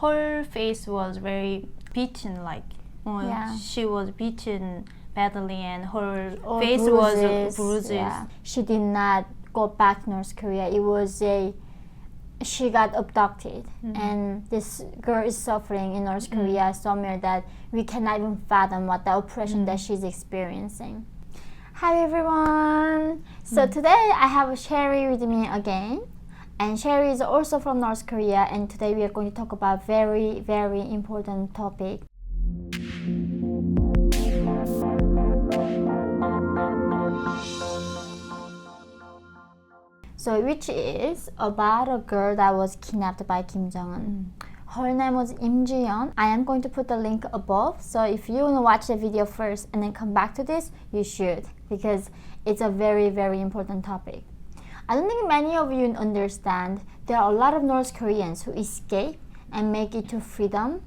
her face was very beaten, like she was beaten badly, and her face was bruises. Yeah. She did not go back to North Korea. It was she got abducted, and this girl is suffering in North Korea somewhere that we cannot even fathom what the oppression that she's experiencing. Hi everyone! So today I have Sherry with me again, and Sherry is also from North Korea, and today we are going to talk about very, very important topic. So which is about a girl that was kidnapped by Kim Jong-un. Her name was Im Ji-yeon. I am going to put the link above, so if you want to watch the video first and then come back to this, you should, because it's a very, very important topic. I don't think many of you understand there are a lot of North Koreans who escape and make it to freedom.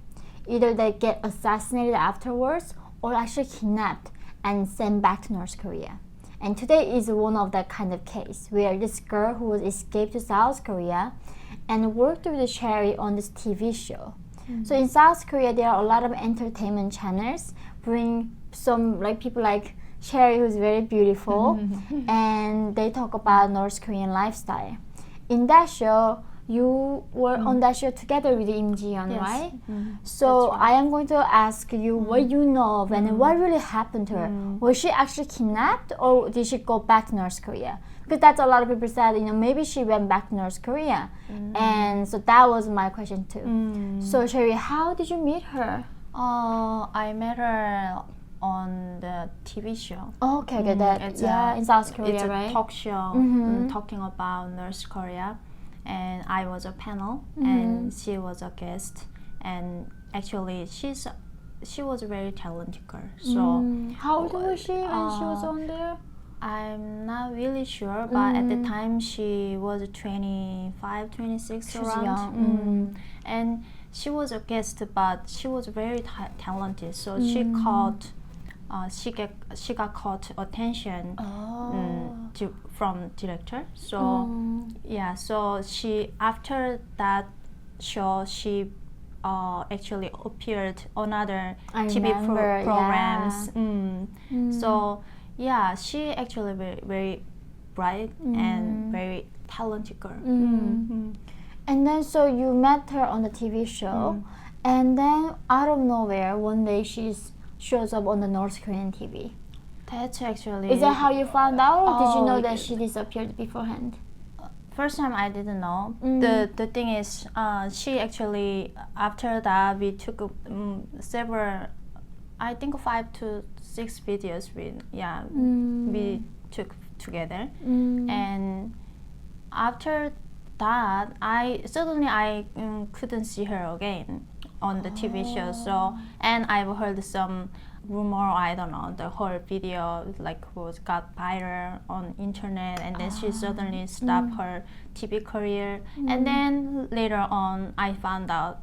Either they get assassinated afterwards or actually kidnapped and sent back to North Korea. And today is one of that kind of case where this girl who was escaped to South Korea and worked with Sherry on this TV show. So in South Korea, there are a lot of entertainment channels bring some people like Sherry, who's very beautiful, and they talk about North Korean lifestyle. In that show, you were on that show together with Im Ji-yeon, Yes. right? So right. I am going to ask you what you know of and what really happened to her. Was she actually kidnapped, or did she go back to North Korea? Because that's a lot of people said, maybe she went back to North Korea. And so that was my question too. So Sherry, how did you meet her? I met her on the TV show. Oh, okay, that in South Korea, it's a right? talk show talking about North Korea, and I was a panel, and she was a guest, and actually she was a very talented girl. So how old was she when she was on there? I'm not really sure, but at the time she was 25, 26 She was around. young. And she was a guest, but she was very talented. So she caught, she got caught attention from director. So yeah, so she after that show she actually appeared on other TV programs. So yeah, she actually very bright and very talented girl. And then so you met her on the TV show, and then out of nowhere one day she shows up on the North Korean TV. That's actually. Is that how you found out, or did you know that she disappeared beforehand? First time I didn't know. The thing is, she actually after that we took several, I think 5 to 6 videos. We took together, and after that I couldn't see her again on the TV show. So, and I've heard some rumor, I don't know, the whole video got viral on internet, and then she suddenly stopped her TV career, and then later on I found out,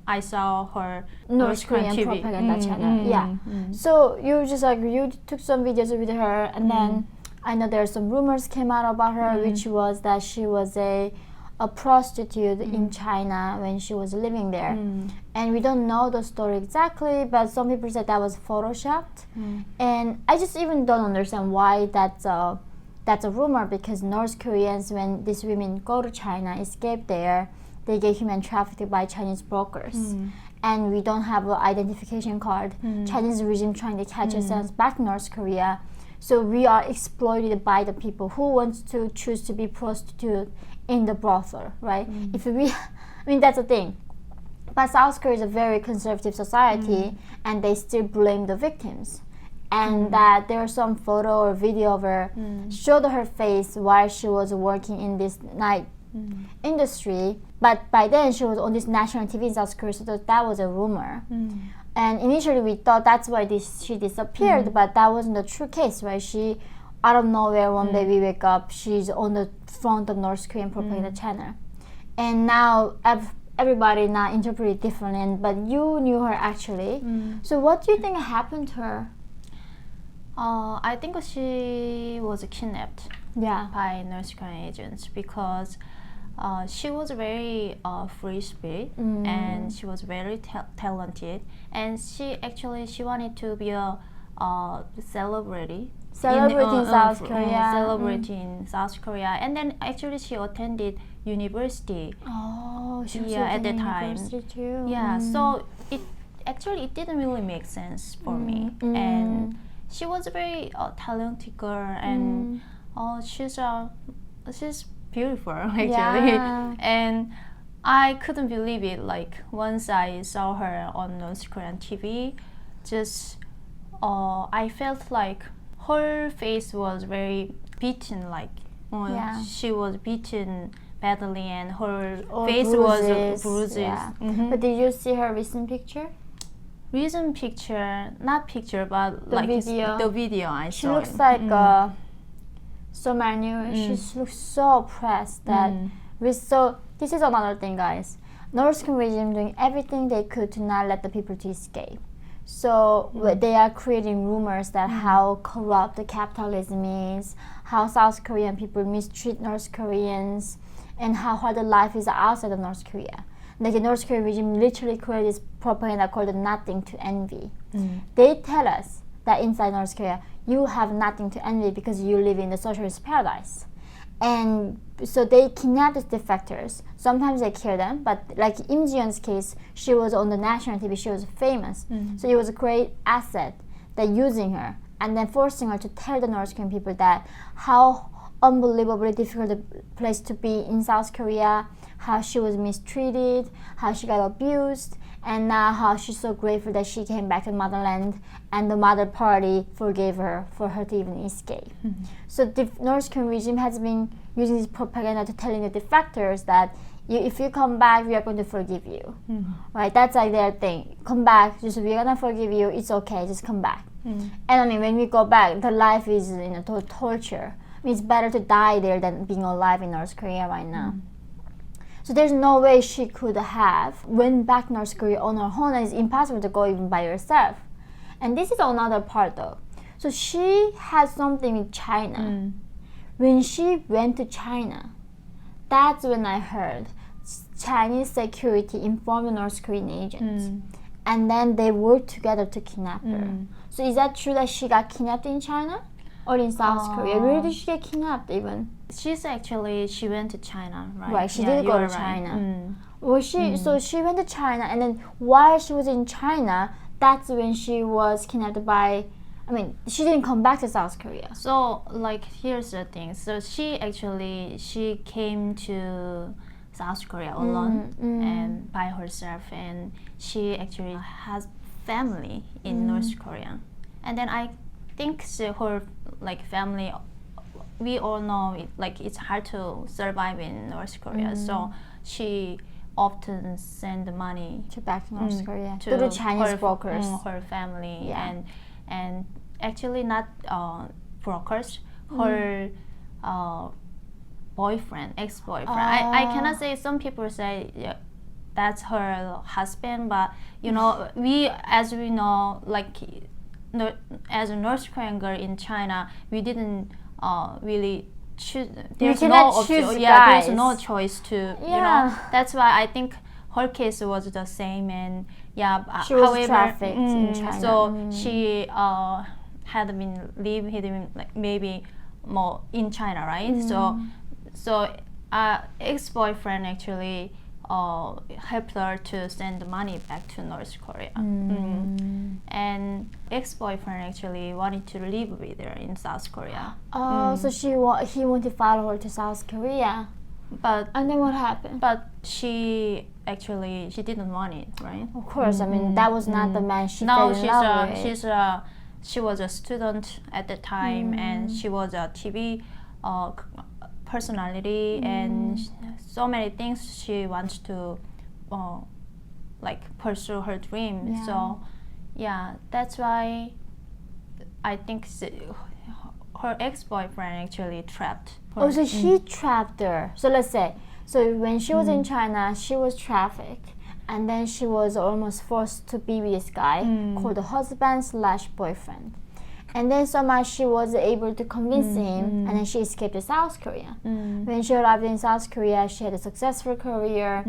I saw her North Korean TV propaganda channel. So you just you took some videos with her, and then I know there are some rumors came out about her, which was that she was a prostitute in China when she was living there. And we don't know the story exactly, but some people said that was photoshopped. And I just even don't understand why that's a rumor, because North Koreans, when these women go to China, escape there, they get human trafficked by Chinese brokers. And we don't have an identification card. Chinese regime trying to catch us back to North Korea. So we are exploited by the people who want to choose to be prostitute in the brothel, right? That's the thing. But South Korea is a very conservative society, and they still blame the victims. And that there was some photo or video of her showed her face while she was working in this night industry. But by then she was on this national TV in South Korea, so that was a rumor. And initially we thought that's why she disappeared, but that wasn't the true case, right? She, out of nowhere, one day we wake up, she's on the front of North Korean propaganda channel. And now everybody now interpret it differently, but you knew her actually. So what do you think happened to her? I think she was kidnapped by North Korean agents, because she was very free spirit, and she was very talented, and she wanted to be a celebrity. Celebrity in South Korea. Celebrity in South Korea, and then actually she attended university. Oh, she was at that time. University too. Yeah, so it didn't really make sense for me, and she was a very talented girl, and she's beautiful actually, Yeah. and I couldn't believe it. Like once I saw her on North Korean TV, just I felt like her face was very beaten, like she was beaten badly, and her face was bruises. Yeah. But did you see her recent picture? Recent picture, not picture, but like the video I she saw. She looks like so manual. She looks so oppressed that this is another thing, guys. North Korean regime doing everything they could to not let the people to escape. So they are creating rumors that how corrupt the capitalism is, how South Korean people mistreat North Koreans, and how hard the life is outside of North Korea. Like the North Korean regime literally created this propaganda called nothing to envy. They tell us that inside North Korea, you have nothing to envy because you live in the socialist paradise. And so they kidnap these defectors. Sometimes they kill them, but like Im Ji-yeon's case, she was on the national TV, she was famous. So it was a great asset that using her and then forcing her to tell the North Korean people that how unbelievably difficult the place to be in South Korea, how she was mistreated, how she got abused, and now how she's so grateful that she came back to motherland and the mother party forgave her for her to even escape. So the North Korean regime has been using this propaganda to telling the defectors that if you come back, we are going to forgive you. Right? That's like their thing. Come back, just we're gonna forgive you. It's okay, just come back. And I mean, when we go back, the life is torture. I mean, it's better to die there than being alive in North Korea right now. So there's no way she could have went back to North Korea on her own, and it's impossible to go even by herself. And this is another part though. So she had something with China. When she went to China, that's when I heard Chinese security informed the North Korean agents. And then they worked together to kidnap her. So is that true that she got kidnapped in China? Or in South Korea? Where did she get kidnapped even? She went to China, right? Right, she did go to China. Well, so she went to China, and then while she was in China, that's when she was kidnapped by, I mean, she didn't come back to South Korea. So, like, here's the thing. So she came to South Korea alone and by herself, and she actually has family in North Korea. And then I think her family, we all know it's hard to survive in North Korea. So she often send money back to North Korea to the Chinese brokers. Her family and actually not brokers. Her ex-boyfriend. I cannot say. Some people say that's her husband, but as we know, as a North Korean girl in China, we didn't really choose. There's no choice to. That's why I think her case was the same, and she was trafficked in China. So she had been living maybe more in China, right? So ex-boyfriend actually helped her to send the money back to North Korea. And ex-boyfriend actually wanted to live with her in South Korea. So he wanted to follow her to South Korea. And then what happened? But she didn't want it, right? Of course, I mean that was not the man she fell in love with. She was a student at the time, and she was a TV personality, and so many things she wants to pursue her dream. So that's why I think her ex-boyfriend actually trapped her. So he trapped her. So let's say, when she was in China, she was trafficked, and then she was almost forced to be with this guy called the husband/boyfriend. And then somehow she was able to convince him, and then she escaped to South Korea. When she arrived in South Korea, she had a successful career,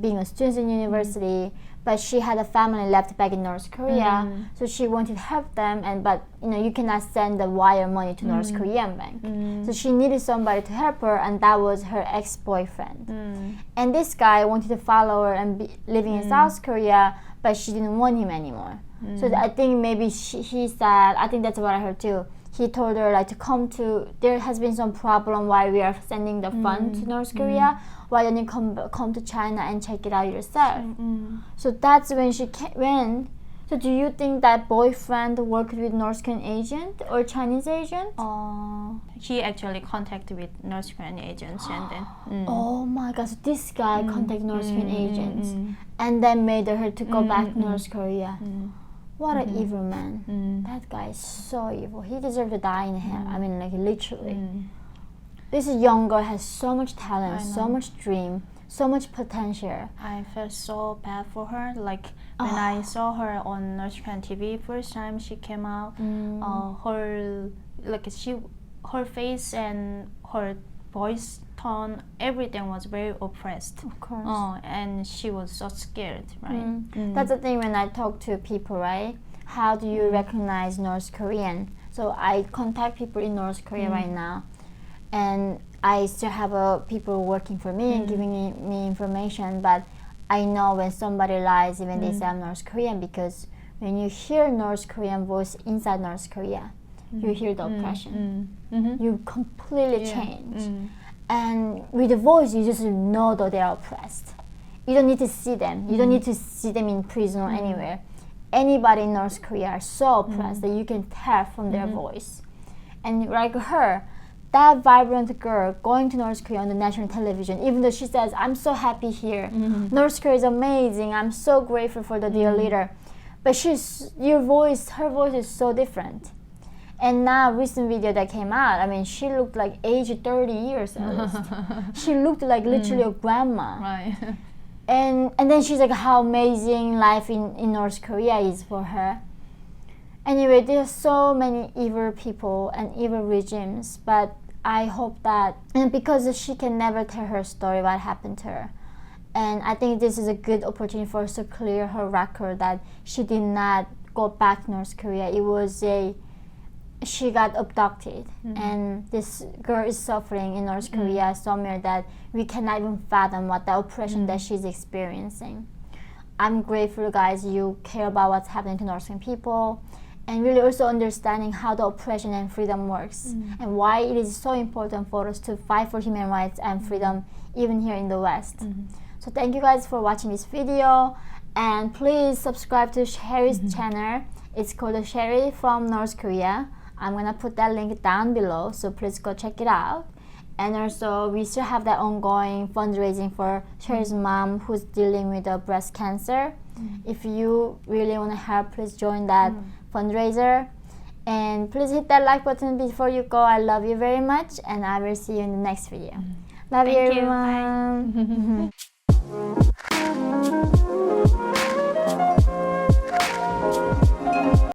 being a student in university, but she had a family left back in North Korea, so she wanted to help them, but you cannot send the wire money to North Korean bank. So she needed somebody to help her, and that was her ex-boyfriend. And this guy wanted to follow her and be living in South Korea, but she didn't want him anymore. So I think maybe he said, I think that's what I heard too. He told her like to come to, there has been some problem while we are sending the fund to North Korea. Why don't you come to China and check it out yourself? So that's when she went. So do you think that boyfriend worked with North Korean agent or Chinese agent? He actually contacted with North Korean agents and then. Oh my God! So this guy contacted North Korean agents and then made her to go back to North Korea. What an evil man! That guy is so evil. He deserves to die in hell. I mean, like literally. This young girl has so much talent, so much dream, so much potential. I felt so bad for her. Like when I saw her on North Korean TV first time she came out, her face and her voice tone, everything was very oppressed. Of course. And she was so scared, right? That's the thing when I talk to people, right? How do you recognize North Korean? So I contact people in North Korea right now, and I still have people working for me and giving me information, but I know when somebody lies, even they say I'm North Korean, because when you hear North Korean voice inside North Korea, you hear the oppression. You completely change. And with the voice, you just know that they are oppressed. You don't need to see them. You don't need to see them in prison or anywhere. Anybody in North Korea are so oppressed that you can tell from their voice. And like her, that vibrant girl going to North Korea on the national television, even though she says, I'm so happy here. North Korea is amazing. I'm so grateful for the dear leader. But her voice is so different. And now, recent video that came out, I mean, she looked like age 30 years at least. She looked like literally a grandma. Right. And then she's like, how amazing life in North Korea is for her. Anyway, there's so many evil people and evil regimes, but I hope that, and because she can never tell her story, what happened to her. And I think this is a good opportunity for us to clear her record that she did not go back to North Korea. It was she got abducted, and this girl is suffering in North Korea somewhere that we cannot even fathom what the oppression that she's experiencing. I'm grateful, guys, you care about what's happening to North Korean people, and really also understanding how the oppression and freedom works, and why it is so important for us to fight for human rights and freedom even here in the West. So thank you guys for watching this video, and please subscribe to Sherry's channel. It's called Sherry from North Korea. I'm gonna put that link down below, so please go check it out. And also, we still have that ongoing fundraising for Sherry's mom who's dealing with breast cancer. If you really want to help, please join that fundraiser. And please hit that like button before you go. I love you very much, and I will see you in the next video. Love you, Thank you. everyone. Bye.